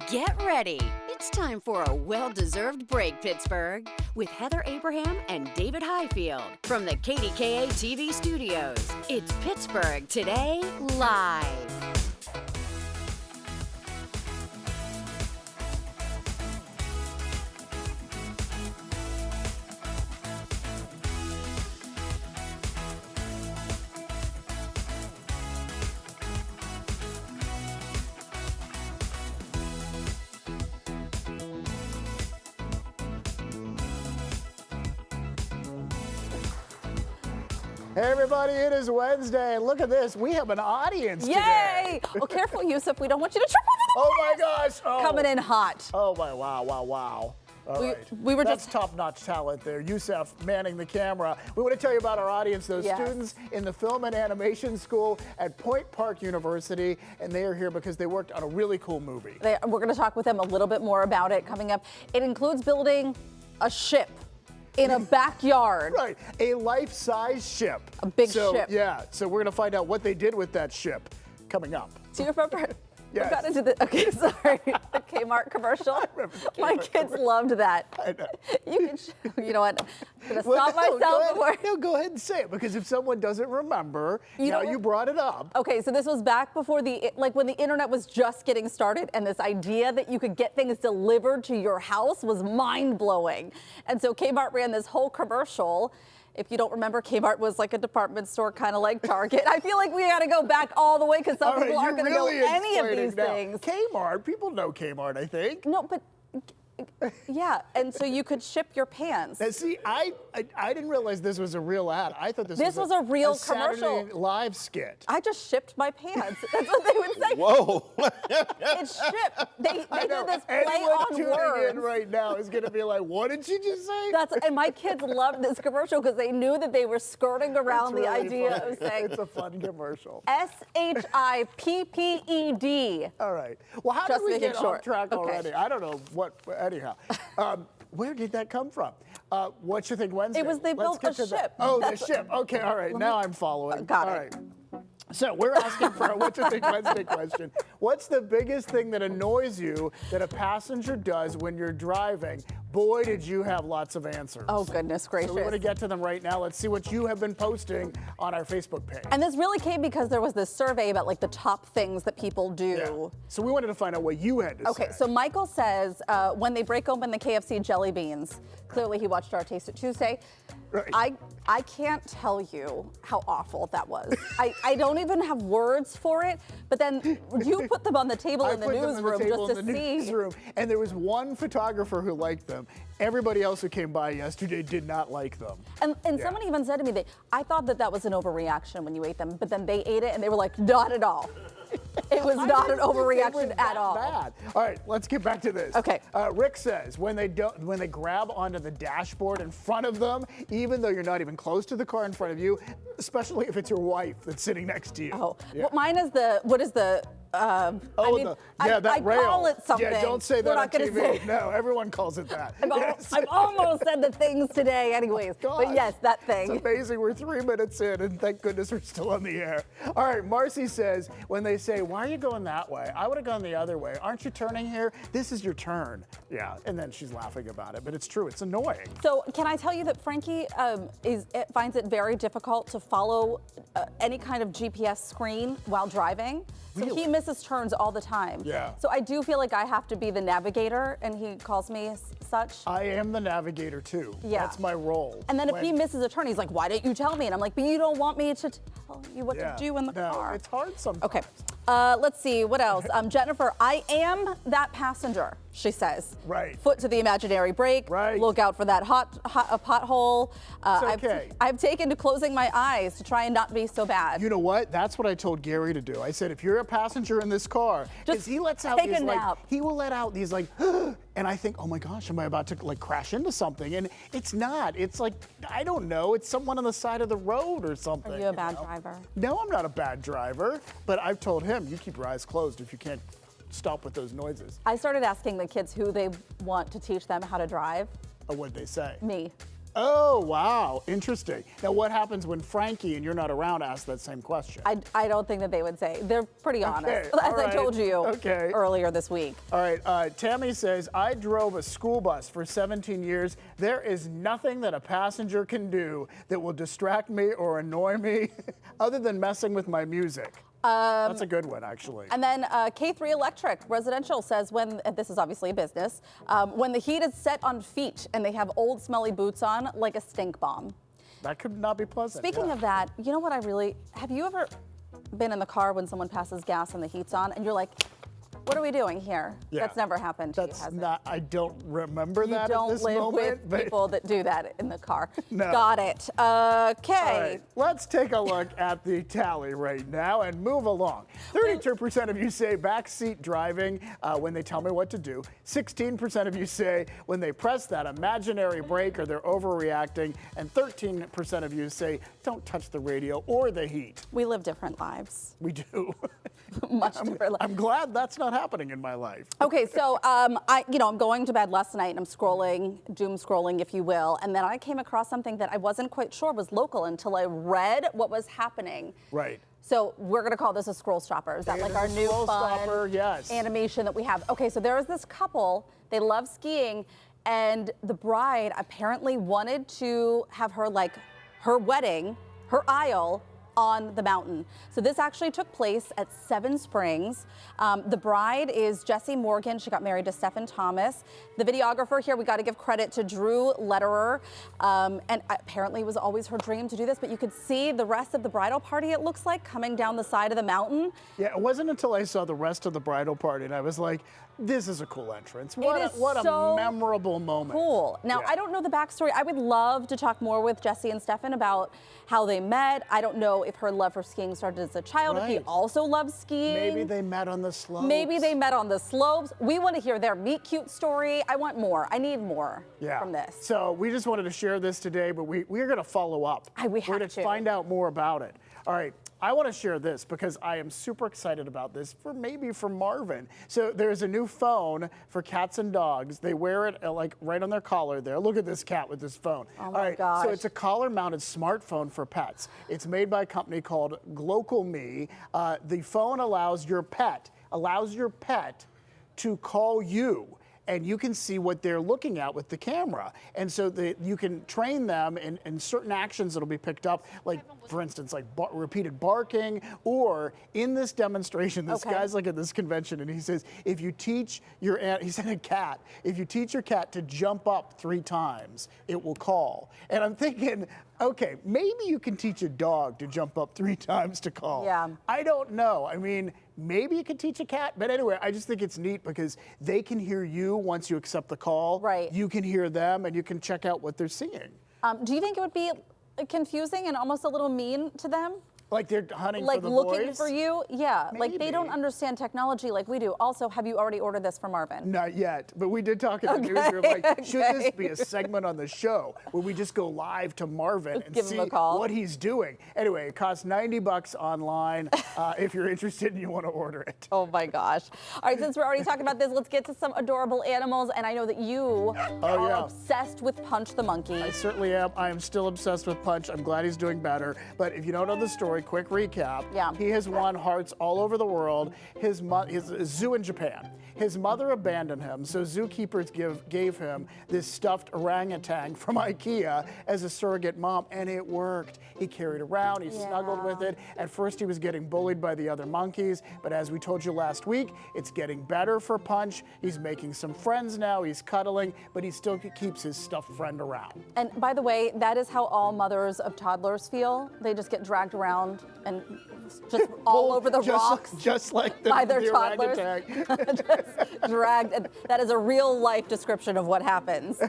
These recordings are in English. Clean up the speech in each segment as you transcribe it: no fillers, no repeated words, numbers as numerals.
Get ready. It's time for a well-deserved break, Pittsburgh, with Heather Abraham and David Highfield from the KDKA TV studios. It's Pittsburgh Today Live. Hey everybody, it is Wednesday, and look at this, we have an audience today. Yay! Oh, careful, Yusuf, we don't want you to trip over the Oh my gosh! Oh. Coming in hot. Oh my, wow. All right. we were That's just top-notch talent there. Yusuf manning the camera. We want to tell you about our audience, those Yes. students in the Film and Animation School at Point Park University, and they are here because they worked on a really cool movie. We're going to talk with them a little bit more about it coming up. It includes building a ship in a backyard. Right, a life-size ship. A big ship. Yeah, so we're going to find out what they did with that ship coming up. Do you remember? Yes. We got into the, okay, sorry, the Kmart commercial. I remember the My Kmart kids commercial. loved that. I know. You know what? I'm going to Well, stop no, myself go before. ahead. No, go ahead and say it, because if someone doesn't remember, You now know- you brought it up. Okay, so this was back before when the internet was just getting started, and this idea that you could get things delivered to your house was mind-blowing. And so Kmart ran this whole commercial. If you don't remember, Kmart was like a department store, kind of like Target. I feel like we got to go back all the way because some All right, people aren't you're going to really know any of explaining these now. things. Kmart, people know Kmart, I think. No, but yeah, and so you could ship your pants. Now, see, I didn't realize this was a real ad. I thought this This was a real Saturday commercial. Live skit. I just shipped my pants. That's what they would say. Whoa. It's shipped. They I know. did this play Anyone on tuning words. in right now is going to be like, what did she just say? And my kids loved this commercial because they knew that they were skirting around It's the really idea funny. of saying It's a fun commercial. SHIPPED. All right. Well, how Just did we making get sure. off track Okay. already? I don't know what. Anyhow, where did that come from? What you think Wednesday? It was they Let's built get a to that. ship. Oh, That's- the ship. Okay, all right. Now I'm following. Got all it. right. So we're asking for a what you think Wednesday question. What's the biggest thing that annoys you that a passenger does when you're driving? Boy, did you have lots of answers. Oh, goodness gracious. So we want to get to them right now. Let's see what you have been posting on our Facebook page. And this really came because there was this survey about like the top things that people do. Yeah. So we wanted to find out what you had to say. Okay, so Michael says when they break open the KFC jelly beans, clearly he watched our Taste It Tuesday. Right. I can't tell you how awful that was. I don't even have words for it, but then you put them on the table in the put them on the newsroom table just in to the see. newsroom, and there was one photographer who liked them. Everybody else who came by yesterday did not like them. And Yeah. someone even said to me, I thought that was an overreaction when you ate them, but then they ate it and they were like, not at all. It was not an I didn't think they were overreaction that at all. bad. All right, let's get back to this. Okay. Rick says when they grab onto the dashboard in front of them, even though you're not even close to the car in front of you, especially if it's your wife that's sitting next to you. Oh, Yeah. well, mine is what is the, I call it something. Yeah, don't say that We're on not gonna TV. say. No, everyone calls it that. Yes. I've almost said the things today anyways, Gosh, but yes, that thing. It's amazing. We're 3 minutes in, and thank goodness we're still on the air. All right, Marcy says, when they say, why are you going that way? I would have gone the other way. Aren't you turning here? This is your turn. Yeah, and then she's laughing about it, but it's true. It's annoying. So can I tell you that Frankie finds it very difficult to follow any kind of GPS screen while driving? So Really? he misses turns all the time. Yeah. So I do feel like I have to be the navigator, and he calls me such. I am the navigator, too. Yeah. That's my role. And then if When- he misses a turn, he's like, why didn't you tell me? And I'm like, but you don't want me to tell you what Yeah. to do in the No, car. it's hard sometimes. Okay. Let's see, what else? Jennifer, I am that passenger, she says. Right. Foot to the imaginary brake. Right. Look out for that pothole. okay. I've taken to closing my eyes to try and not be so bad. You know what? That's what I told Gary to do. I said, if you're a passenger in this car, because Just he lets out take these a nap. he will let out these like, and I think, oh my gosh, am I about to like crash into something? And it's not. It's like, I don't know. It's someone on the side of the road or something. Are you a bad know? driver? No, I'm not a bad driver. But I've told him, you keep your eyes closed if you can't stop with those noises. I started asking the kids who they want to teach them how to drive. Or what'd they say? Me. Oh, wow. Interesting. Now, what happens when Frankie and you're not around asks that same question? I don't think that they would say. They're pretty honest, all as I right. told you earlier this week. All right. Tammy says, I drove a school bus for 17 years. There is nothing that a passenger can do that will distract me or annoy me other than messing with my music. That's a good one, actually. And then K3 Electric Residential says when, this is obviously a business, when the heat is set on feet and they have old smelly boots on, like a stink bomb. That could not be pleasant. Speaking of that, you know what have you ever been in the car when someone passes gas and the heat's on and you're like, what are we doing here? Yeah. That's never happened to you, has it? I don't remember that You at this don't live moment. with people that do that in the car. No. Got it. Okay. All right, let's take a look at the tally right now and move along. 32% of you say backseat driving when they tell me what to do. 16% of you say when they press that imaginary brake or they're overreacting. And 13% of you say don't touch the radio or the heat. We live different lives. We do. Much different lives. I'm glad that's not happening in my life. Okay, so I'm going to bed last night and I'm scrolling, doom scrolling, if you will, and then I came across something that I wasn't quite sure was local until I read what was happening. Right. So we're gonna call this a scroll stopper. Is that like our new fun animation that we have? Okay, so there is this couple, they love skiing, and the bride apparently wanted to have her wedding, her aisle, on the mountain. So this actually took place at Seven Springs. The bride is Jessie Morgan. She got married to Stephen Thomas. The videographer here, we got to give credit to Drew Lederer. And apparently it was always her dream to do this, but you could see the rest of the bridal party, it looks like, coming down the side of the mountain. Yeah, it wasn't until I saw the rest of the bridal party and I was like, this is a cool entrance. What a memorable moment. Cool. Now, I don't know the backstory. I would love to talk more with Jessie and Stephen about how they met. I don't know if her love for skiing started as a child, if he also loves skiing. Maybe they met on the slopes. Maybe they met on the slopes. We want to hear their meet cute story. I want more. I need more from this. So we just wanted to share this today, but we're going to follow up. We have We're going to find out more about it. All right. I want to share this because I am super excited about this for Marvin. So there's a new phone for cats and dogs. They wear it like right on their collar there. Look at this cat with this phone. Oh my gosh. So it's a collar-mounted smartphone for pets. It's made by a company called GlocalMe. The phone allows your pet to call you, and you can see what they're looking at with the camera. And so you can train them in certain actions that'll be picked up, like, for instance, like repeated barking, or in this demonstration, this guy's like at this convention, and he says, if you teach your cat to jump up 3 times, it will call. And I'm thinking, okay, maybe you can teach a dog to jump up 3 times to call. Yeah. I don't know. I mean, maybe you could teach a cat, but anyway, I just think it's neat because they can hear you once you accept the call. Right. You can hear them, and you can check out what they're seeing. Do you think it would be confusing and almost a little mean to them? Like they're hunting like for the looking boys? for you? Yeah, like they Maybe. don't understand technology like we do. Also, have you already ordered this for Marvin? Not yet, but we did talk in the newsroom, like, should this be a segment on the show where we just go live to Marvin and Give see him a call. what he's doing? Anyway, it costs $90 online if you're interested and you want to order it. Oh my gosh. All right, since we're already talking about this, let's get to some adorable animals. And I know that you are obsessed with Punch the monkey. I certainly am. I am still obsessed with Punch. I'm glad he's doing better. But if you don't know the story, quick recap. Yeah. He has won hearts all over the world. His zoo in Japan. His mother abandoned him, so zookeepers gave him this stuffed orangutan from IKEA as a surrogate mom, and it worked. He carried around, he snuggled with it. At first, he was getting bullied by the other monkeys, but as we told you last week, it's getting better for Punch. He's making some friends now, he's cuddling, but he still keeps his stuffed friend around. And by the way, that is how all mothers of toddlers feel. They just get dragged around and just all over the rocks. Just like the, by their the toddlers. Just dragged. And that is a real life description of what happens.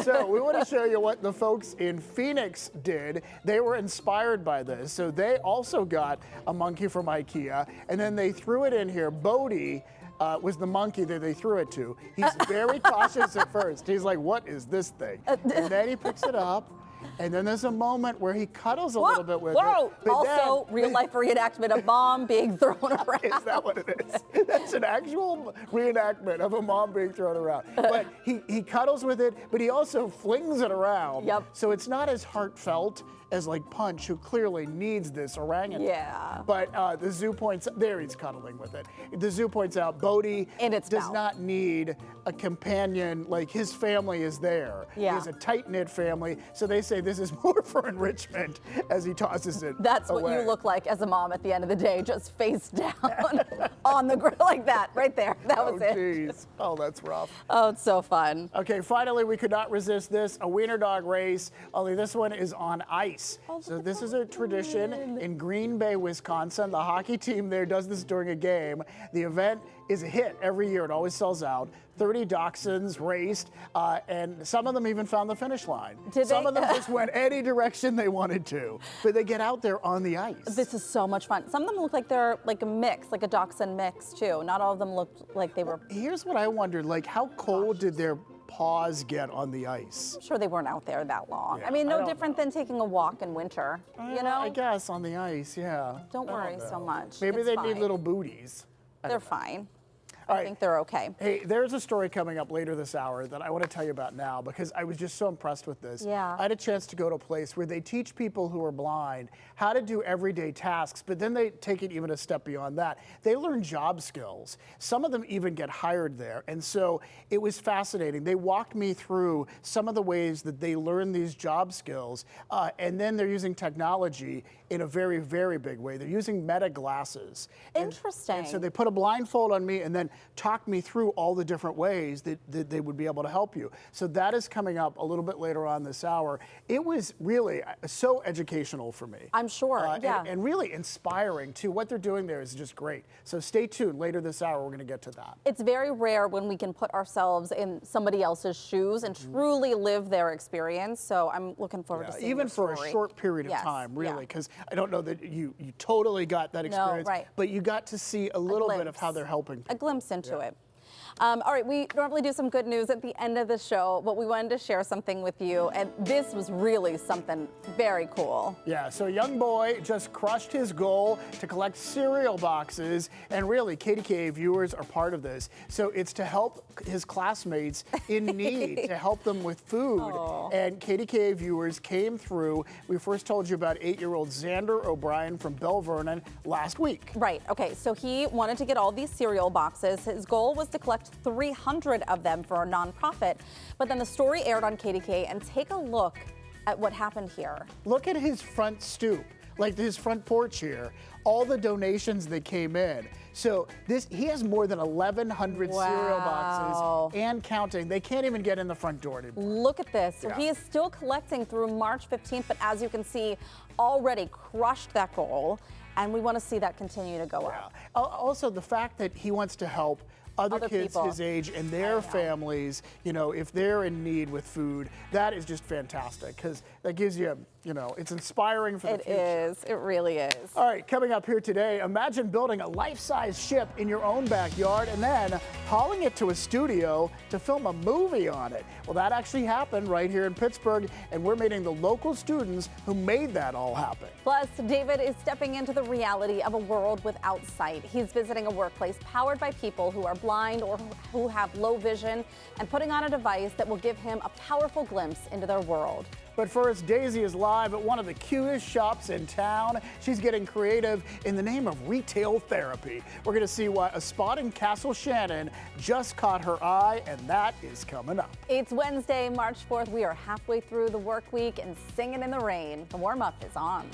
So we want to show you what the folks in Phoenix did. They were inspired by this. So they also got a monkey from IKEA, and then they threw it in here. Bodhi was the monkey that they threw it to. He's very cautious at first. He's like, what is this thing? And then he picks it up, And then there's a moment where he cuddles a little bit with Whoa! it. But Also, then, real-life reenactment of mom being thrown around. Is that what it is? That's an actual reenactment of a mom being thrown around. But he cuddles with it, but he also flings it around. Yep. So it's not as heartfelt as like Punch, who clearly needs this orangutan. Yeah. But the zoo points, there he's cuddling with it. The zoo points out Bodhi does not need a companion, like his family is there. Yeah. He has a tight-knit family, so they say this is more for enrichment as he tosses it That's away. what you look like as a mom at the end of the day, just face down on the ground like that, right there. That was it. Oh, jeez. Oh, that's rough. Oh, it's so fun. Okay, finally, we could not resist this, a wiener dog race, only this one is on ice. Oh, So this is a tradition in Green Bay, Wisconsin. The hockey team there does this during a game. The event is a hit every year. It always sells out. 30 dachshunds raced, and some of them even found the finish line. Some of them just went any direction they wanted to, but they get out there on the ice. This is so much fun. Some of them look like they're like a mix, like a dachshund mix too. Not all of them looked like they were. Here's what I wondered, like how cold did their paws get on the ice? I'm sure they weren't out there that long. Yeah, I mean, I no don't different than taking a walk in winter, you know? I guess on the ice, yeah. Don't worry so much. Maybe It's they fine. need little booties. They're fine. All I right. think they're okay. Hey, there's a story coming up later this hour that I want to tell you about now because I was just so impressed with this. Yeah. I had a chance to go to a place where they teach people who are blind how to do everyday tasks, but then they take it even a step beyond that. They learn job skills. Some of them even get hired there. And so it was fascinating. They walked me through some of the ways that they learn these job skills, and then they're using technology in a very, very big way. They're using Meta glasses. Interesting. And so they put a blindfold on me and then talked me through all the different ways that they would be able to help you. So that is coming up a little bit later on this hour. It was really so educational for me. I'm sure, yeah. And really inspiring too. What they're doing there is just great. So stay tuned. Later this hour, we're going to get to that. It's very rare when we can put ourselves in somebody else's shoes and truly live their experience. So I'm looking forward to seeing even your for story. a short period of Yes, time, yeah. really, because I don't know that you totally got that experience, right. but you got to see a little bit of glimpse. how they're helping people. A glimpse into it. All right, we normally do some good news at the end of the show, but we wanted to share something with you, and this was really something very cool. Yeah, so a young boy just crushed his goal to collect cereal boxes, and really, KDKA viewers are part of this. So it's to help his classmates in need, to help them with food. Aww. And KDKA viewers came through. We first told you about 8-year-old Xander O'Brien from Bell Vernon last week. Right, okay, so he wanted to get all these cereal boxes. His goal was to collect 300 of them for a nonprofit, but then the story aired on KDK, and take a look at what happened here. Look at his front stoop, like his front porch here, all the donations that came in. So he has more than 1,100 cereal boxes and counting. They can't even get in the front door anymore. Look at this. So he is still collecting through March 15th, but as you can see, already crushed that goal, and we want to see that continue to go up. Also, the fact that he wants to help other kids people his age and their families, you know, if they're in need with food, that is just fantastic because that gives you, you know, it's inspiring for the future. It is. It really is. All right, coming up here today, imagine building a life-size ship in your own backyard and then hauling it to a studio to film a movie on it. Well, that actually happened right here in Pittsburgh, and we're meeting the local students who made that all happen. Plus, David is stepping into the reality of a world without sight. He's visiting a workplace powered by people who are blind or who have low vision and putting on a device that will give him a powerful glimpse into their world. But first, Daisy is live at one of the cutest shops in town. She's getting creative in the name of retail therapy. We're going to see why a spot in Castle Shannon just caught her eye, and that is coming up. It's Wednesday, March 4th. We are halfway through the work week and singing in the rain. The warm-up is on.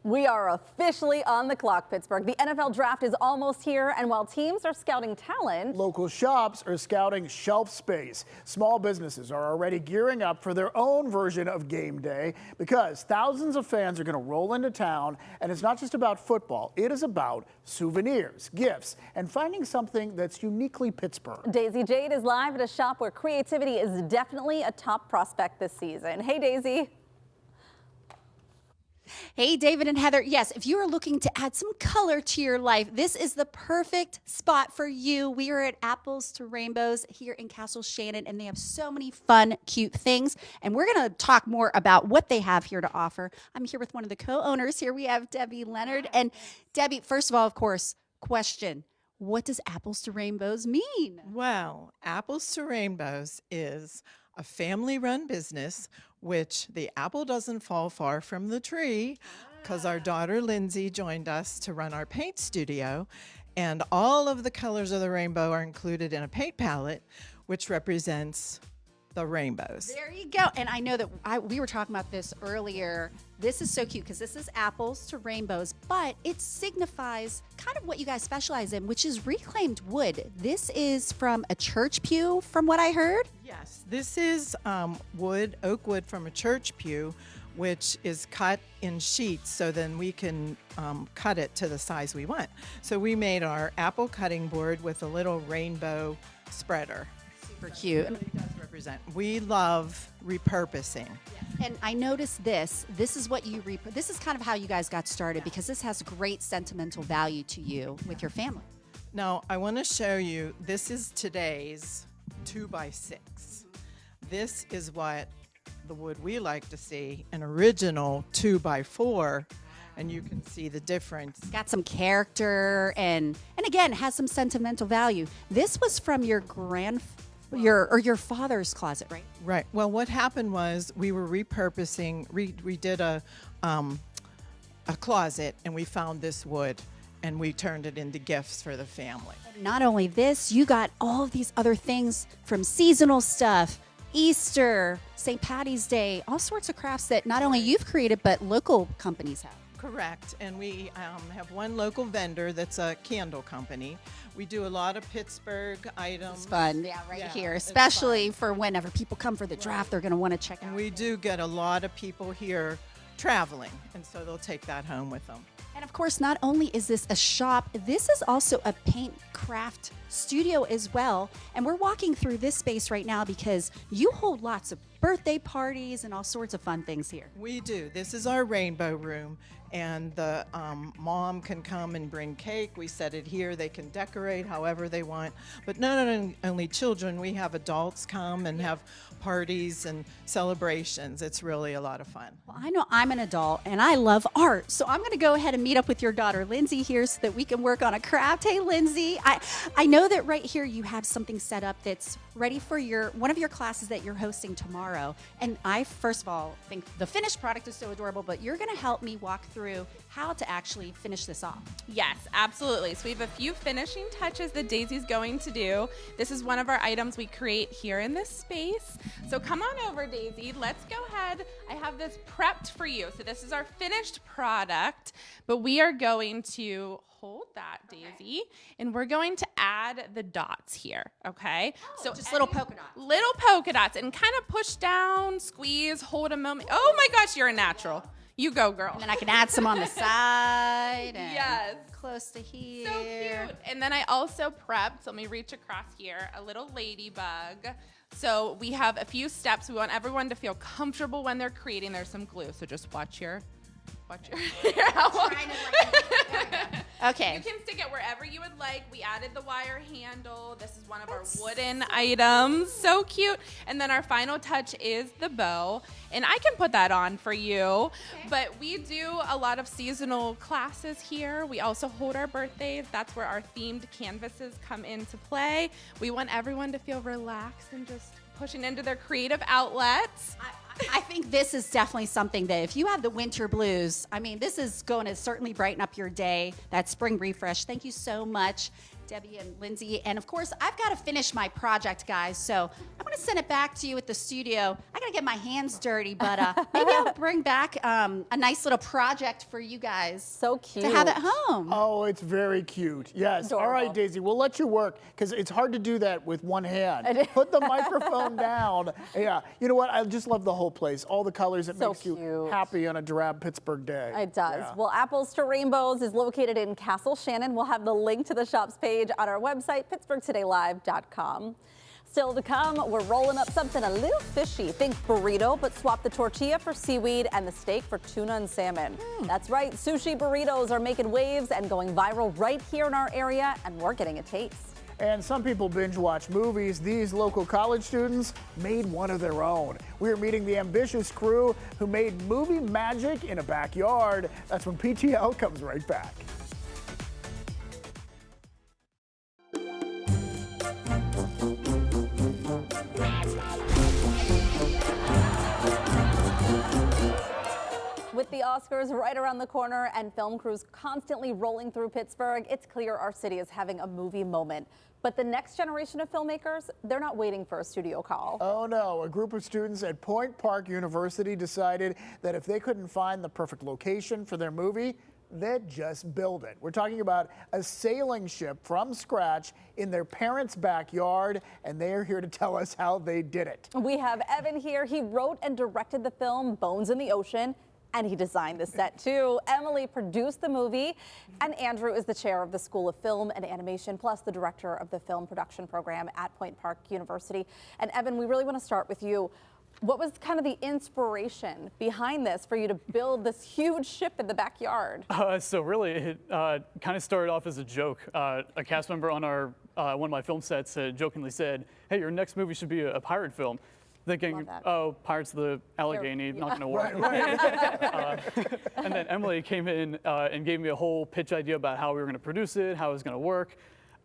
We are officially on the clock, Pittsburgh. The NFL draft is almost here, and while teams are scouting talent, local shops are scouting shelf space. Small businesses are already gearing up for their own version of game day because thousands of fans are going to roll into town, and it's not just about football. It is about souvenirs, gifts, and finding something that's uniquely Pittsburgh. Daisy Jade is live at a shop where creativity is definitely a top prospect this season. Hey, Daisy. Hey, David and Heather. Yes, if you are looking to add some color to your life, this is the perfect spot for you. We are at Apples to Rainbows here in Castle Shannon, and they have so many fun, cute things. And we're going to talk more about what they have here to offer. I'm here with one of the co-owners. Here we have Debbie Leonard. And Debbie, first of all, of course, question. What does Apples to Rainbows mean? Well, Apples to Rainbows is a family-run business, which the apple doesn't fall far from the tree, because our daughter Lindsay joined us to run our paint studio, and all of the colors of the rainbow are included in a paint palette, which represents the rainbows. There you go. And I know that we were talking about this earlier. This is so cute because this is apples to rainbows, but it signifies kind of what you guys specialize in, which is reclaimed wood. This is from a church pew, from what I heard. Yes, this is wood, oak wood from a church pew, which is cut in sheets, so then we can cut it to the size we want. So we made our apple cutting board with a little rainbow spreader. Super cute. It really does represent. We love repurposing. And I noticed this is what you this is kind of how you guys got started, because this has great sentimental value to you with your family. Now, I want to show you, this is today's 2x6. This is what the wood we like to see, an original 2x4, and you can see the difference. It's got some character and again, has some sentimental value. This was from your your father's closet, right? Right. Well, what happened was we were repurposing. We did a closet, and we found this wood, and we turned it into gifts for the family. Not only this, you got all of these other things, from seasonal stuff, Easter, St. Patty's Day, all sorts of crafts that not only you've created, but local companies have. Correct. And we have one local vendor that's a candle company. We do a lot of Pittsburgh items. It's fun, yeah, right Yeah, here, it's especially for whenever people come for the draft, they're going to want to check out. And we do get a lot of people here traveling, and so they'll take that home with them. And of course, not only is this a shop, this is also a paint craft studio as well. And we're walking through this space right now because you hold lots of birthday parties and all sorts of fun things here. We do. This is our rainbow room, and the mom can come and bring cake. We set it here. They can decorate however they want. But not only children, we have adults come and have parties and celebrations. It's really a lot of fun. Well, I know I'm an adult and I love art, so I'm going to go ahead and meet up with your daughter Lindsay here so that we can work on a craft. Hey, Lindsay, I know that right here you have something set up that's ready for one of your classes that you're hosting tomorrow. And I, first of all, think the finished product is so adorable, but you're going to help me walk through how to actually finish this off. Yes, absolutely. So we have a few finishing touches that Daisy's going to do. This is one of our items we create here in this space. So come on over, Daisy. Let's go ahead. I have this prepped for you. So this is our finished product, but we are going to hold that, Daisy, and we're going to add the dots here, okay? Oh, so just little polka dots. Little polka dots, and kind of push down, squeeze, hold a moment. Oh my gosh, you're a natural. You go, girl. And then I can add some on the side and yes. Close to here. So cute. And then I also prepped, so let me reach across here, a little ladybug. So we have a few steps. We want everyone to feel comfortable when they're creating. There's some glue, so just watch your Okay. You can stick it wherever you would like. We added the wire handle. This is one of our wooden items. So cute. And then our final touch is the bow. And I can put that on for you. Okay. But we do a lot of seasonal classes here. We also hold our birthdays. That's where our themed canvases come into play. We want everyone to feel relaxed and just pushing into their creative outlets. I think this is definitely something that if you have the winter blues, I mean, this is going to certainly brighten up your day, that spring refresh. Thank you so much, Debbie and Lindsay. And of course, I've got to finish my project, guys. So I'm going to send it back to you at the studio. I got to get my hands dirty, but maybe I'll bring back a nice little project for you guys. So cute. To have at home. Oh, it's very cute. Yes. Adorable. All right, Daisy, we'll let you work because it's hard to do that with one hand. Put the microphone down. Yeah. You know what? I just love the whole place. All the colors. It So makes you cute. happy on a drab Pittsburgh day. It does. Yeah. Well, Apples to Rainbows is located in Castle Shannon. We'll have the link to the shop's page on our website, pittsburghtodaylive.com. Still to come, we're rolling up something a little fishy. Think burrito, but swap the tortilla for seaweed and the steak for tuna and salmon. That's right, sushi burritos are making waves and going viral right here in our area, and we're getting a taste. And some people binge watch movies. These local college students made one of their own. We are meeting the ambitious crew who made movie magic in a backyard. That's when PTL comes right back. With the Oscars right around the corner and film crews constantly rolling through Pittsburgh, it's clear our city is having a movie moment. But the next generation of filmmakers, they're not waiting for a studio call. Oh no, a group of students at Point Park University decided that if they couldn't find the perfect location for their movie, they'd just build it. We're talking about a sailing ship from scratch in their parents' backyard, and they are here to tell us how they did it. We have Evan here. He wrote and directed the film Bones in the Ocean, and he designed the set too. Emily produced the movie, and Andrew is the chair of the School of Film and Animation, plus the director of the film production program at Point Park University. And Evan, we really want to start with you. What was kind of the inspiration behind this for you to build this huge ship in the backyard? So really, it kind of started off as a joke. A cast member on our one of my film sets jokingly said, "Hey, your next movie should be a pirate film." Thinking, oh, Pirates of the Allegheny, not going to work. And then Emily came in and gave me a whole pitch idea about how we were going to produce it, how it was going to work,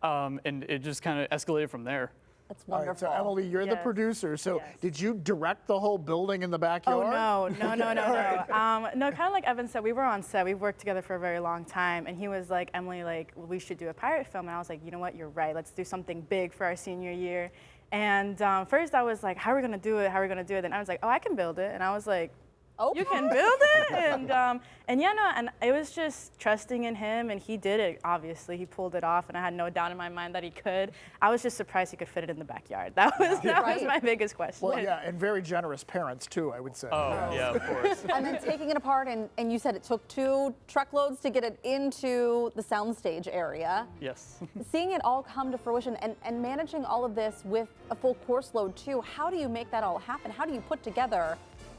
and it just kind of escalated from there. That's wonderful. All right, so Emily, you're the producer. So did you direct the whole building in the backyard? Oh, no. No, kind of like Evan said, we were on set. We've worked together for a very long time. And he was like, Emily, like, we should do a pirate film. And I was like, you know what, you're right. Let's do something big for our senior year. And first I was like, how are we going to do it? How are we going to do it? Then I was like, oh, I can build it. And I was like, okay. You can build it? And yeah, no, and it was just trusting in him, and he did it, obviously. He pulled it off, and I had no doubt in my mind that he could. I was just surprised he could fit it in the backyard. That was my biggest question. Well, yeah, and very generous parents, too, I would say. Oh, yeah, of course. And then taking it apart, and you said it took 2 truckloads to get it into the soundstage area. Yes. Seeing it all come to fruition and managing all of this with a full course load, too, how do you make that all happen? How do you put together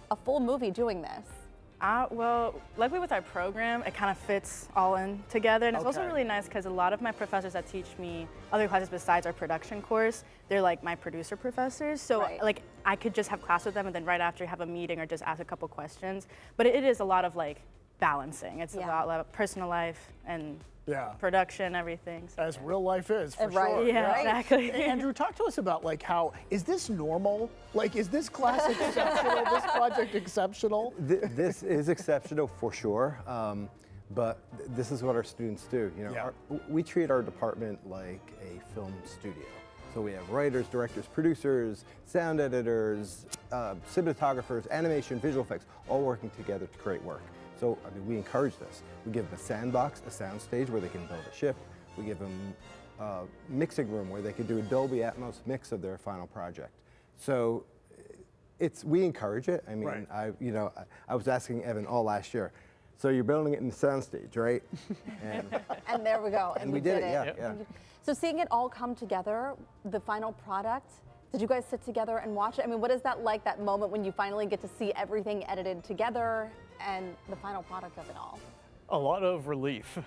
a full movie doing this? Well, luckily with our program, it kind of fits all in together. And it's also really nice because a lot of my professors that teach me other classes besides our production course, they're like my producer professors. So like I could just have class with them and then right after have a meeting or just ask a couple questions. But it is a lot of like balancing. It's about like, personal life and production, everything. So, as real life is, for right. sure. Yeah, exactly. Andrew, talk to us about like how, is this normal? Like, is this class exceptional? This project exceptional? This is exceptional for sure, but this is what our students do. You know, we treat our department like a film studio. So we have writers, directors, producers, sound editors, cinematographers, animation, visual effects, all working together to create work. So, I mean, we encourage this. We give them a sandbox, a sound stage where they can build a ship. We give them a mixing room where they can do a Dolby Atmos mix of their final project. So, we encourage it. I mean, I was asking Evan all last year, so you're building it in the sound stage, right? And there we go. And we did it, yeah. So seeing it all come together, the final product, did you guys sit together and watch it? I mean, what is that like, that moment when you finally get to see everything edited together and the final product of it all? A lot of relief.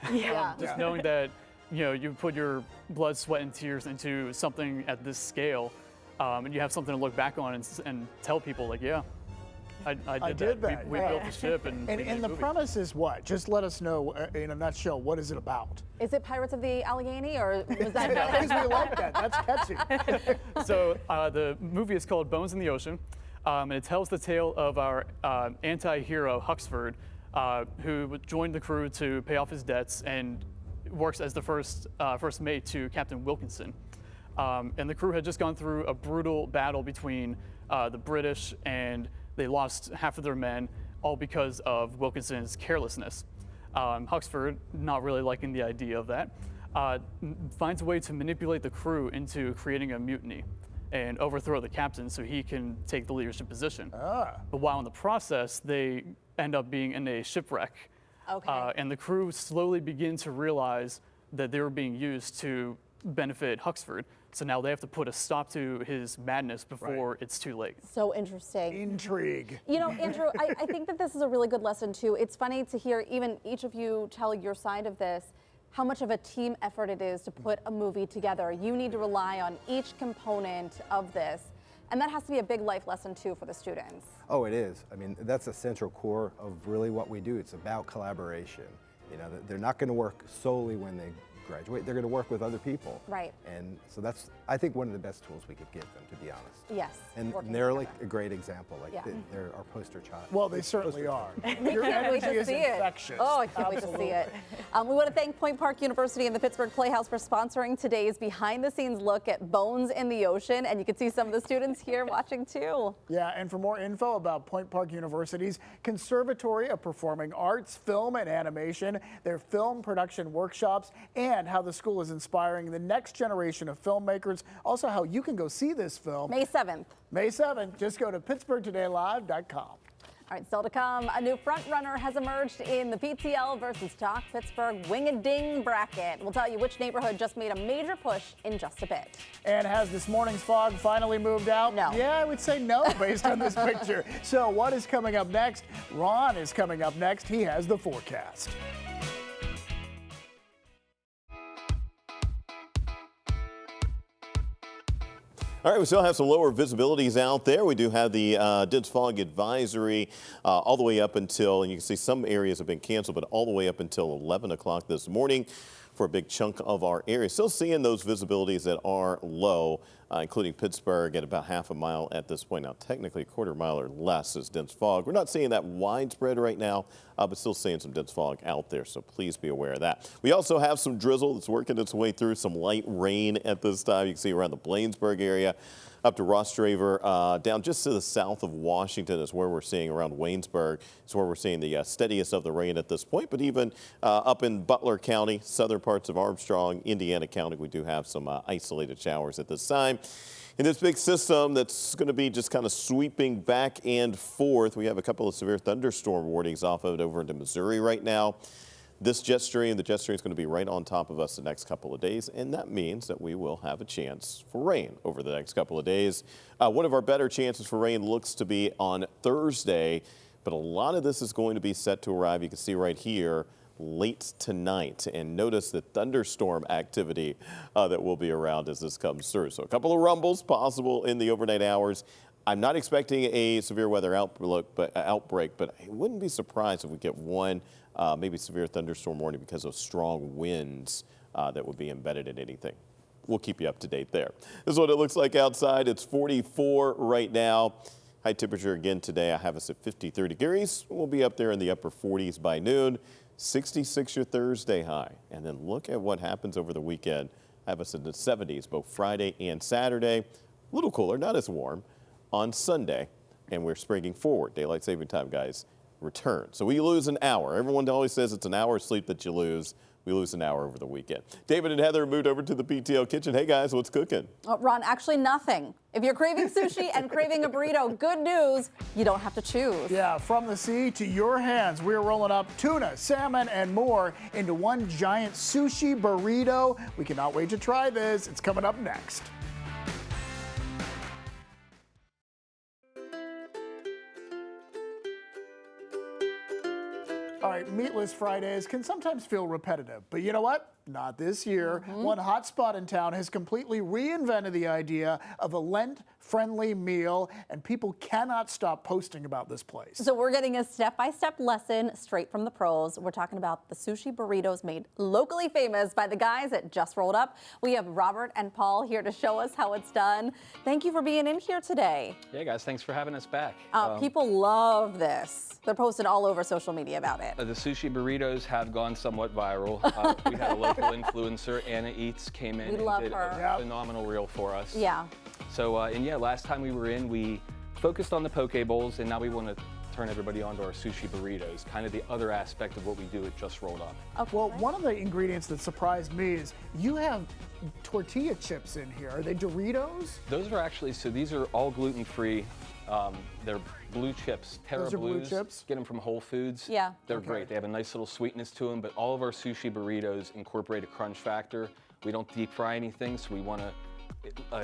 Just knowing that, you know, you put your blood, sweat, and tears into something at this scale, and you have something to look back on and tell people, like, yeah, I did that. We built the ship. And the premise is what? Just let us know in a nutshell, what is it about? Is it Pirates of the Allegheny, or was that? Because we like that. That's catchy. So the movie is called Bones in the Ocean, and it tells the tale of our anti-hero Huxford, who joined the crew to pay off his debts and works as the first mate to Captain Wilkinson. And the crew had just gone through a brutal battle between the British, and they lost half of their men, all because of Wilkinson's carelessness. Huxford, not really liking the idea of that, finds a way to manipulate the crew into creating a mutiny and overthrow the captain so he can take the leadership position. But while in the process, they end up being in a shipwreck. And the crew slowly begin to realize that they were being used to benefit Huxford. So now they have to put a stop to his madness before it's too late. So interesting. Intrigue. You know, Andrew, I think that this is a really good lesson too. It's funny to hear even each of you tell your side of this, how much of a team effort it is to put a movie together. You need to rely on each component of this. And that has to be a big life lesson too for the students. Oh, it is. I mean, that's a central core of really what we do. It's about collaboration. You know, they're not going to work solely when they graduate. They're going to work with other people. Right. And so that's, I think, one of the best tools we could give them, to be honest. Yes. And working they're together. like a great example. Like Yeah. they're our poster child. Well, they certainly are. Your Can't wait energy to is see it. infectious. Oh, I can't wait to see it. We want to thank Point Park University and the Pittsburgh Playhouse for sponsoring today's behind-the-scenes look at Bones in the Ocean, and you can see some of the students here watching too. Yeah, and for more info about Point Park University's Conservatory of Performing Arts, Film and Animation, their film production workshops, and how the school is inspiring the next generation of filmmakers, also how you can go see this film. May 7th. May 7th, just go to PittsburghTodayLive.com. All right, still to come, a new front runner has emerged in the PTL versus Talk Pittsburgh Wing-a-Ding bracket. We'll tell you which neighborhood just made a major push in just a bit. And has this morning's fog finally moved out? No. Yeah, I would say no based on this picture. So what is coming up next? Ron is coming up next. He has the forecast. All right, we still have some lower visibilities out there. We do have the dense fog advisory all the way up until, and you can see some areas have been canceled, but all the way up until 11 o'clock this morning for a big chunk of our area. Still seeing those visibilities that are low, including Pittsburgh at about half a mile at this point. Now, technically a quarter mile or less is dense fog. We're not seeing that widespread right now, but still seeing some dense fog out there, so please be aware of that. We also have some drizzle that's working its way through, some light rain at this time. You can see around the Blainsburg area, up to Ross Draver, down just to the south of Washington is where we're seeing around Waynesburg. It's where we're seeing the steadiest of the rain at this point, but even up in Butler County, southern parts of Armstrong, Indiana County, we do have some isolated showers at this time. In this big system that's going to be just kind of sweeping back and forth, we have a couple of severe thunderstorm warnings off of it over into Missouri right now. This jet stream, the jet stream is going to be right on top of us the next couple of days, and that means that we will have a chance for rain over the next couple of days. One of our better chances for rain looks to be on Thursday, but a lot of this is going to be set to arrive, you can see right here, late tonight. And notice the thunderstorm activity that will be around as this comes through. So a couple of rumbles possible in the overnight hours. I'm not expecting a severe weather outbreak, but I wouldn't be surprised if we get one maybe severe thunderstorm warning because of strong winds that would be embedded in anything. We'll keep you up to date there. This is what it looks like outside. It's 44 right now. High temperature again today, I have us at 53 degrees. We'll be up there in the upper 40s by noon. 66 your Thursday high. And then look at what happens over the weekend. I have us in the 70s both Friday and Saturday. A little cooler, not as warm on Sunday. And we're springing forward. Daylight saving time, guys, return. So we lose an hour. Everyone always says it's an hour of sleep that you lose. We lose an hour over the weekend. David and Heather moved over to the PTL kitchen. Hey guys, what's cooking? Ron, actually nothing. If you're craving sushi and craving a burrito, good news, you don't have to choose. Yeah, from the sea to your hands, we're rolling up tuna, salmon, and more into one giant sushi burrito. We cannot wait to try this. It's coming up next. All right, Meatless Fridays can sometimes feel repetitive, but you know what? Not this year. One hot spot in town has completely reinvented the idea of a Lent-friendly meal, and people cannot stop posting about this place. So we're getting a step-by-step lesson straight from the pros. We're talking about the sushi burritos made locally famous by the guys at Just Rolled Up. We have Robert and Paul here to show us how it's done. Thank you for being in here today. Yeah, guys, thanks for having us back. People love this. They're posted all over social media about it. The sushi burritos have gone somewhat viral. We had a local influencer, Anna Eats, came in and did a phenomenal reel for us. Yeah. So, and yeah, last time we were in, we focused on the poke bowls, and now we want to turn everybody onto our sushi burritos, kind of the other aspect of what we do at Just Rolled Up. Okay. Well, one of the ingredients that surprised me is you have tortilla chips in here. Are they Doritos? Those are actually, so these are all gluten-free. They're blue chips, Terra Those are blue Blues. chips? Get them from Whole Foods. Yeah. They're great. They have a nice little sweetness to them, but all of our sushi burritos incorporate a crunch factor. We don't deep fry anything, so we want to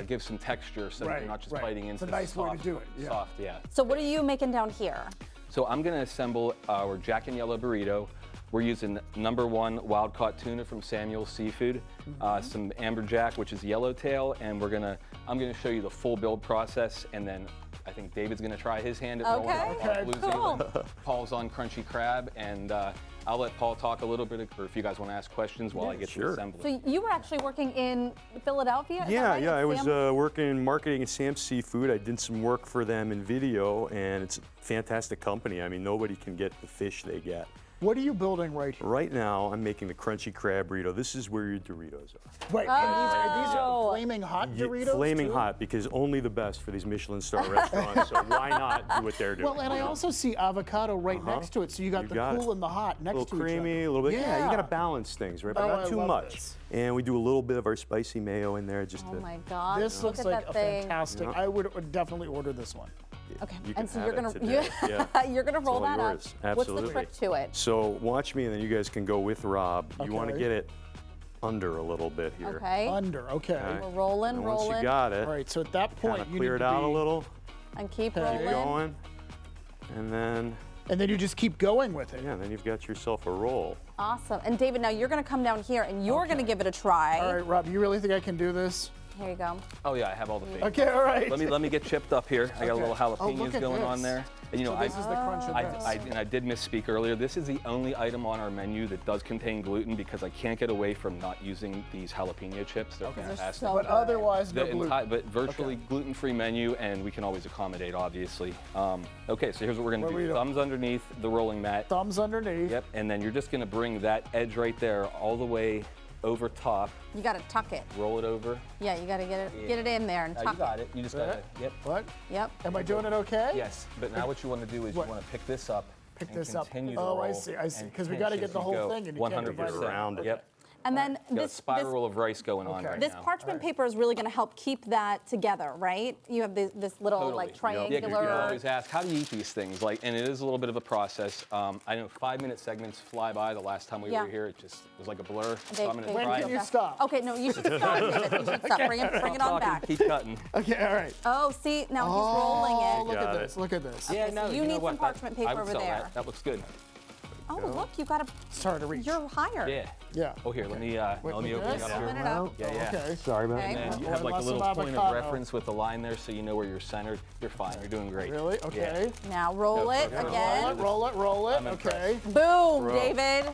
give some texture so that you're not just biting into It's a nice way to do it. Yeah. soft, yeah. So what are you making down here? So I'm gonna assemble our Jack and Yellow burrito. We're using #1 wild-caught tuna from Samuel's Seafood, some amberjack, which is yellowtail, and I'm gonna show you the full build process, and then I think David's gonna try his hand at rolling out Blue cool. Zealand. Paul's on crunchy crab, and I'll let Paul talk a little bit, or if you guys want to ask questions while I get to assemble. So you were actually working in Philadelphia? Is that Yeah, right? yeah. At I was Sam? working in marketing at Sam's Seafood. I did some work for them in video, and it's a fantastic company. I mean, nobody can get the fish they get. What are you building right here? Right now, I'm making the crunchy crab burrito. This is where your Doritos are. Wait, and these are flaming hot Doritos? Flaming too? hot, because only the best for these Michelin star restaurants. So why not do what they're doing? Well, and I also see avocado right next to it, so you got You the got cool it. and the hot next A to little each creamy, other. a little bit. Yeah, you Yeah. got to balance things, right? But Oh, not I too love much. this. And we do a little bit of our spicy mayo in there, just Oh to. my God. This Look looks at like that a thing. fantastic. Yeah. I would definitely order this one. Okay, You and can so have you're it gonna today. Yeah. you're gonna roll all that yours. up. What's the Absolutely. trick to it? So watch me, and then you guys can go with Rob. You want to Okay. get it under a little bit here. Okay. Under, okay. Okay. We're rolling, And once rolling, you got it, All right, so at that point, kind of you clear need it to out a be- little, and keep Okay. rolling. going, and then And then you just keep going with it. then you've got yourself a roll. Awesome. And David, now you're gonna come down here and you're gonna give it a try. All right, Rob, you really think I can do this? Here you go. Oh yeah, I have all the things. Okay, all right. Let me get chipped up here. I got a little Oh, look jalapenos at going this. on there. And So this is the crunch of this. I did misspeak earlier. This is the only item on our menu that does contain gluten because I can't get away from not using these jalapeno chips. They're fantastic. so But otherwise, no The gluten. but virtually gluten-free menu, and we can always accommodate, obviously. Okay, so here's what we're gonna What are we do. doing? Thumbs underneath the rolling mat. Thumbs underneath. Yep, and then you're just gonna bring that edge right there all the way over top. You gotta tuck it. Roll it over. Yeah, you gotta get it in there and Now tuck you got it. You just gotta. Yep. What? Yep. Am I doing it okay? Yes, but now what you want to do is What? you want to pick this up. Pick and this up. continue the Oh, I roll see, and because we pinch got to as get the you whole go. thing, and you can't divide it 100%. around it. Yep. And then Got a this spiral of rice going on right this now. parchment paper is really gonna help keep that together, right? You have this little Totally. like Yeah, 'cause triangular. you always ask, how do you eat these things? Like, and it is a little bit of a process. I know 5-minute segments fly by. The last time we Yeah. were here, it just was like a blur. They- So I'm gonna they- When try can it. you stop? Okay, no, you should stop. David. You should stop. Bring it on Talking, back. keep cutting. Okay, all right. Oh, see, now he's Oh, rolling it. look at Got it. this. Look at this. Yeah, so no, you know need what? some parchment I paper would over sell there. That. That looks good. Oh, look, you got a. It's hard to reach. You're higher. Yeah. Yeah. Oh, here, let me open Just it up open here. it up. Yeah, yeah. Okay. Sorry about Okay. And you Oh, have like a lots of little point of avocado. reference with the line there so you know where you're centered. You're fine. You're doing great. Really? Okay. Now roll it perfect. again. Roll it, roll it. I'm Okay. Boom, David.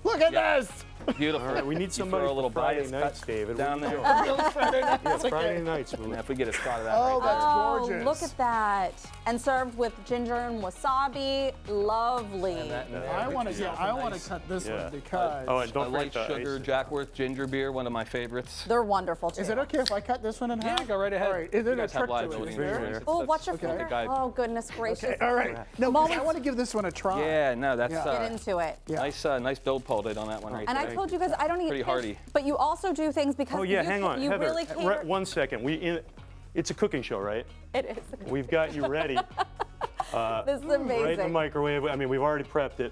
Look at Yeah. this. Beautiful. All right, we need You somebody throw a little for Friday bias nights, cut David. down What are there. you doing? Really Friday night. Yeah, It's okay. Friday nights. And if we get a shot of that Oh, right that's there. gorgeous. Look at that. And served with ginger and wasabi. Lovely. And that in there. I want to. It's Yeah, also I want to nice. cut this Yeah. one because. Oh, and A don't light forget the sugar ice. Jackworth ginger beer, one of my favorites. They're wonderful too. Is it okay if I cut this one in half? Yeah, go right ahead. All right. Is You there a guys have trick to it? liability Is there? insurance. Oh, That's- watch your I think finger. I- Oh, goodness gracious. Okay, all right. No, Moments- I want to give this one a try. Yeah, no, that's Yeah. Get into it. Yeah. nice build pull date on that one right And there. I told you guys I don't eat Pretty fish, hardy. but you also do things because Oh yeah, you, hang on, you Heather. really cater. 1 second. It's a cooking show, right? It is. We've got you ready. This is amazing. Right in the microwave. I mean, we've already prepped it.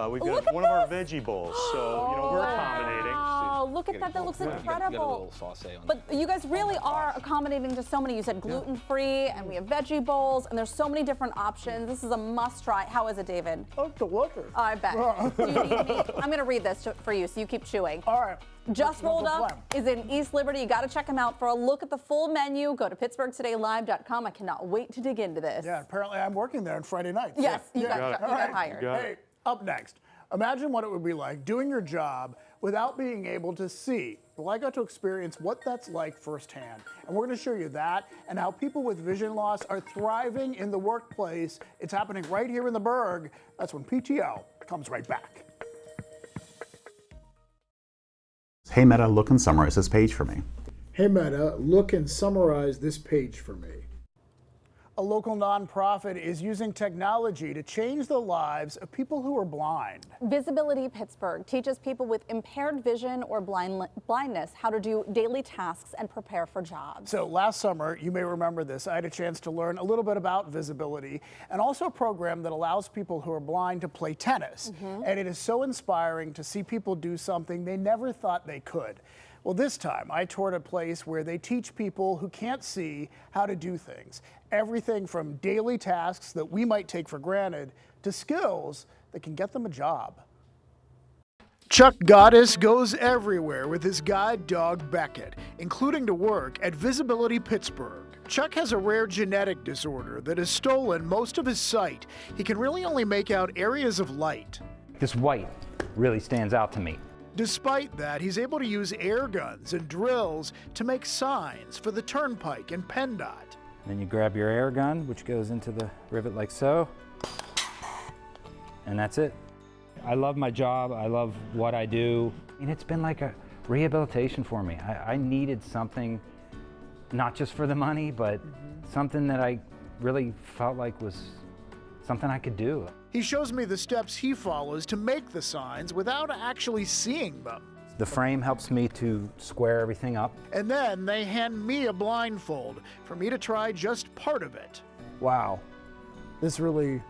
We've Look got at one of our veggie bowls, so we're accommodating. Wow, look at that. That looks You got a incredible. little sauce on But you guys really are accommodating to so many. You said gluten-free, and we have veggie bowls, and there's so many different options. This is a must-try. How is it, David? Oh, delicious. I bet. Do you need me? I'm going to read this for you, so you keep chewing. All right. Just Rolled What's the Up is in East Liberty. You got to check them out. For a look at the full menu, go to PittsburghTodayLive.com. I cannot wait to dig into this. Yeah, apparently I'm working there on Friday nights. Yes, you Yeah. got All right. hired. Got it. Hey, up next, imagine what it would be like doing your job without being able to see. Well, I got to experience what that's like firsthand. And we're going to show you that and how people with vision loss are thriving in the workplace. It's happening right here in the Burgh. That's when PTL comes right back. Hey Meta, look and summarize this page for me. Hey Meta, look and summarize this page for me. A local nonprofit is using technology to change the lives of people who are blind. VisAbility Pittsburgh teaches people with impaired vision or blindness how to do daily tasks and prepare for jobs. So last summer, you may remember this, I had a chance to learn a little bit about VisAbility and also a program that allows people who are blind to play tennis. And it is so inspiring to see people do something they never thought they could. Well, this time I toured a place where they teach people who can't see how to do things. Everything from daily tasks that we might take for granted to skills that can get them a job. Chuck Goddess goes everywhere with his guide dog Beckett, including to work at VisAbility Pittsburgh. Chuck has a rare genetic disorder that has stolen most of his sight. He can really only make out areas of light. This white really stands out to me. Despite that, he's able to use air guns and drills to make signs for the turnpike and PennDOT. Then you grab your air gun, which goes into the rivet like so, and that's it. I love my job, I love what I do, and it's been like a rehabilitation for me. I needed something, not just for the money, but something that I really felt like was something I could do. He shows me the steps he follows to make the signs without actually seeing them. The frame helps me to square everything up. And then they hand me a blindfold for me to try just part of it. Wow. This really...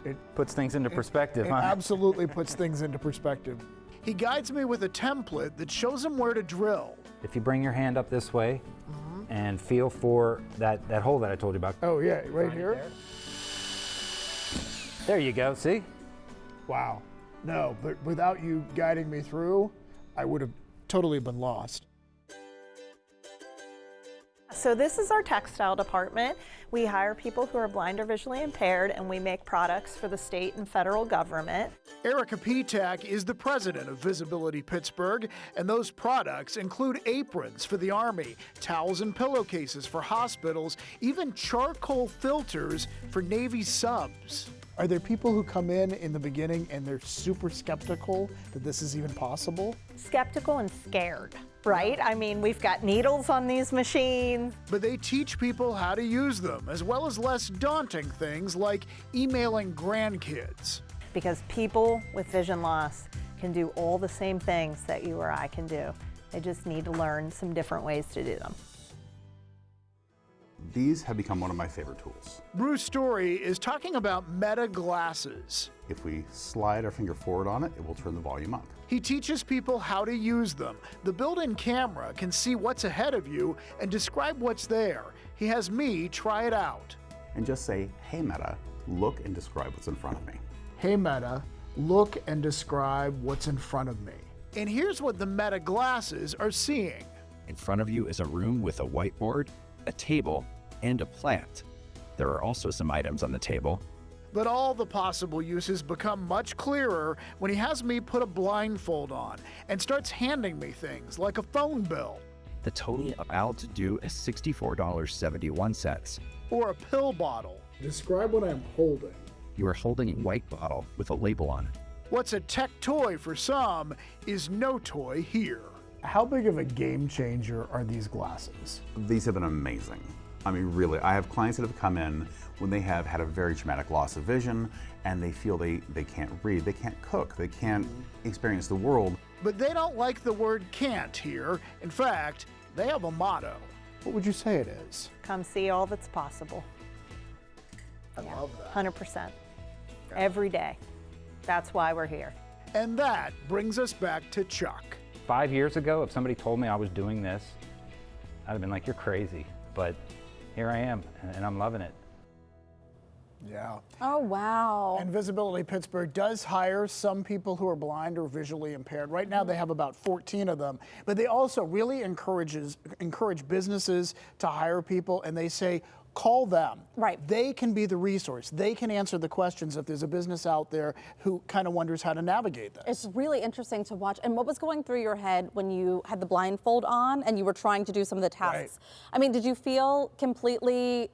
It puts things into perspective, It huh? absolutely puts things into perspective. He guides me with a template that shows him where to drill. If you bring your hand up this way and feel for that hole that I told you about. Oh yeah, right here? There you go, see? Wow. No, but without you guiding me through, I would have totally been lost. So this is our textile department. We hire people who are blind or visually impaired, and we make products for the state and federal government. Erica Petak is the president of VisAbility Pittsburgh, and those products include aprons for the Army, towels and pillowcases for hospitals, even charcoal filters for Navy subs. Are there people who come in the beginning and they're super skeptical that this is even possible? Skeptical and scared, right? I mean, we've got needles on these machines. But they teach people how to use them, as well as less daunting things like emailing grandkids. Because people with vision loss can do all the same things that you or I can do. They just need to learn some different ways to do them. These have become one of my favorite tools. Bruce Story is talking about Meta glasses. If we slide our finger forward on it, it will turn the volume up. He teaches people how to use them. The built-in camera can see what's ahead of you and describe what's there. He has me try it out. And just say, hey Meta, look and describe what's in front of me. Hey Meta, look and describe what's in front of me. And here's what the Meta glasses are seeing. In front of you is a room with a whiteboard, a table, and a plant. There are also some items on the table. But all the possible uses become much clearer when he has me put a blindfold on and starts handing me things like a phone bill. The total about to do is $64.71. Or a pill bottle. Describe what I'm holding. You are holding a white bottle with a label on it. What's a tech toy for some is no toy here. How big of a game changer are these glasses? These have been amazing. I mean, really, I have clients that have come in when they have had a very traumatic loss of vision and they feel they can't read, they can't cook, they can't experience the world. But they don't like the word can't here. In fact, they have a motto. What would you say it is? Come see all that's possible. I love that. 100%. Every day. That's why we're here. And that brings us back to Chuck. 5 years ago, if somebody told me I was doing this, I'd have been like, you're crazy. But here I am, and I'm loving it. Yeah. Oh, wow. And VisAbility Pittsburgh does hire some people who are blind or visually impaired. Right now they have about 14 of them, but they also really encourage businesses to hire people, and they say, call them. Right. They can be the resource. They can answer the questions if there's a business out there who kind of wonders how to navigate this. It's really interesting to watch. And what was going through your head when you had the blindfold on and you were trying to do some of the tasks? Right. I mean, did you feel completely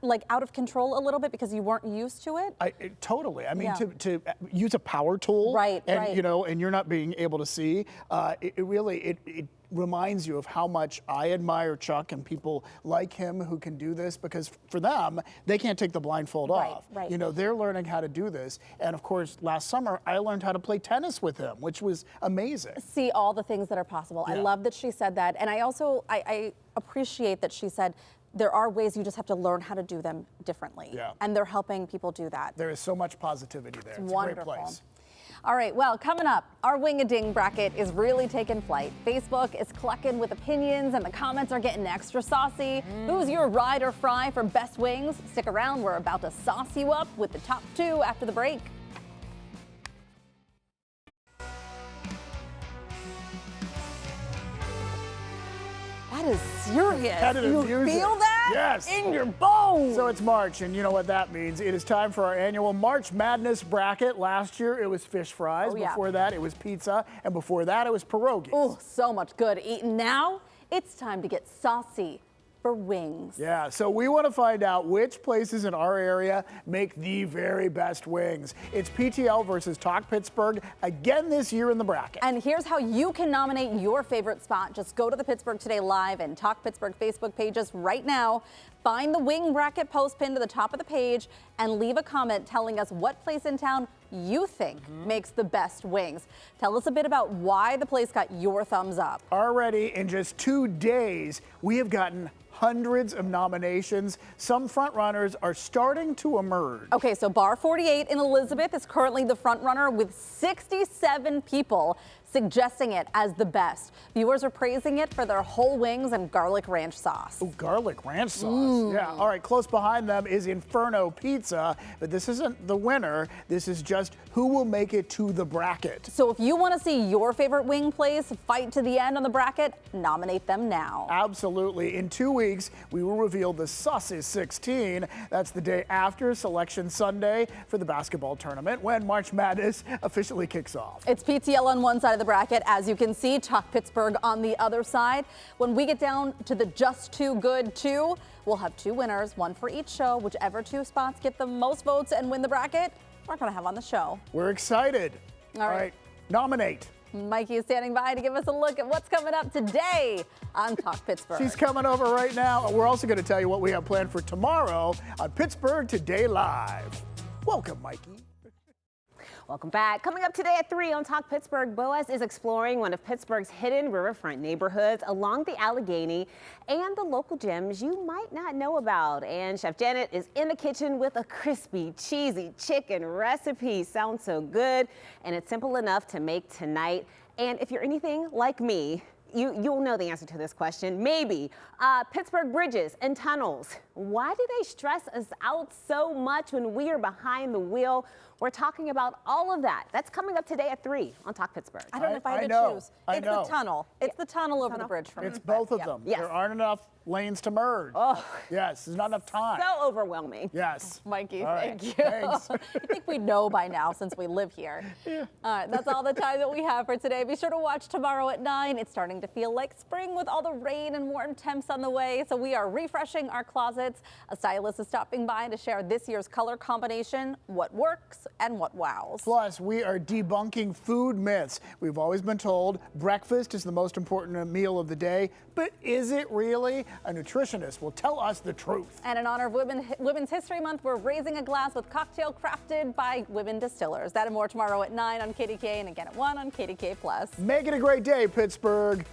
like out of control a little bit because you weren't used to it? Totally. I mean, Yeah. to use a power tool, Right, and right. you know, and you're not being able to see, it really reminds you of how much I admire Chuck and people like him who can do this, because for them, they can't take the blindfold off. Right. You know, they're learning how to do this. And of course, last summer, I learned how to play tennis with him, which was amazing. See all the things that are possible. I Yeah. love that she said that. And I also, I appreciate that she said, there are ways you just have to learn how to do them differently. Yeah. And they're helping people do that. There is so much positivity there. It's Wonderful. a great place. All right, well, coming up, our Wing-A-Ding bracket is really taking flight. Facebook is clucking with opinions and the comments are getting extra saucy. Who's your ride or fry for best wings? Stick around, we're about to sauce you up with the top 2 after the break. That is serious. You feel that? Yes. In your bones. So it's March, and you know what that means. It is time for our annual March Madness bracket. Last year, it was fish fries. Before that, it was pizza. And before that, it was pierogies. Oh, so much good eating. Now, it's time to get saucy for wings. Yeah, so we want to find out which places in our area make the very best wings. It's PTL versus Talk Pittsburgh again this year in the bracket. And here's how you can nominate your favorite spot. Just go to the Pittsburgh Today Live and Talk Pittsburgh Facebook pages right now. Find the wing bracket post pinned to the top of the page and leave a comment telling us what place in town you think makes the best wings. Tell us a bit about why the place got your thumbs up. Already in just 2 days, we have gotten hundreds of nominations. Some frontrunners are starting to emerge. Okay, so Bar 48 in Elizabeth is currently the frontrunner with 67 people suggesting it as the best. Viewers are praising it for their whole wings and garlic ranch sauce. Oh, garlic ranch sauce. Yeah, all right, close behind them is Inferno Pizza, but this isn't the winner. This is just who will make it to the bracket. So if you want to see your favorite wing place fight to the end on the bracket, nominate them now. Absolutely. In 2 weeks, we will reveal the Sushi 16. That's the day after Selection Sunday for the basketball tournament when March Madness officially kicks off. It's PTL on one side of the bracket, as you can see, Talk Pittsburgh on the other side. When we get down to the Just Too Good 2, we'll have 2 winners, 1 for each show. Whichever 2 spots get the most votes and win the bracket, we're going to have on the show. We're excited. All right. Nominate. Mikey is standing by to give us a look at what's coming up today on Talk Pittsburgh. She's coming over right now. We're also going to tell you what we have planned for tomorrow on Pittsburgh Today Live. Welcome, Mikey. Welcome back. Coming up today at 3 on Talk Pittsburgh, Boaz is exploring one of Pittsburgh's hidden riverfront neighborhoods along the Allegheny and the local gems you might not know about. And Chef Janet is in the kitchen with a crispy, cheesy chicken recipe. Sounds so good, and it's simple enough to make tonight. And if you're anything like me, you'll know the answer to this question. Maybe. Pittsburgh bridges and tunnels. Why do they stress us out so much when we are behind the wheel? We're talking about all of that. That's coming up today at 3 on Talk Pittsburgh. I don't know if I had to choose. It's the tunnel. It's the tunnel over the bridge from It's both of them. Yes. There aren't enough lanes to merge. Oh. Yes, there's not enough time. So overwhelming. Yes. Mikey, All right. thank you. Thanks. I think we know by now since we live here. Yeah. All right, that's all the time that we have for today. Be sure to watch tomorrow at 9. It's starting to feel like spring with all the rain and warm temps on the way, so we are refreshing our closets. A stylist is stopping by to share this year's color combination, what works and what wows. Plus, we are debunking food myths. We've always been told breakfast is the most important meal of the day, but is it really? A nutritionist will tell us the truth. And in honor of Women's History Month, we're raising a glass with cocktail crafted by women distillers. That and more tomorrow at 9 on KDK and again at 1 on KDK+. Make it a great day, Pittsburgh.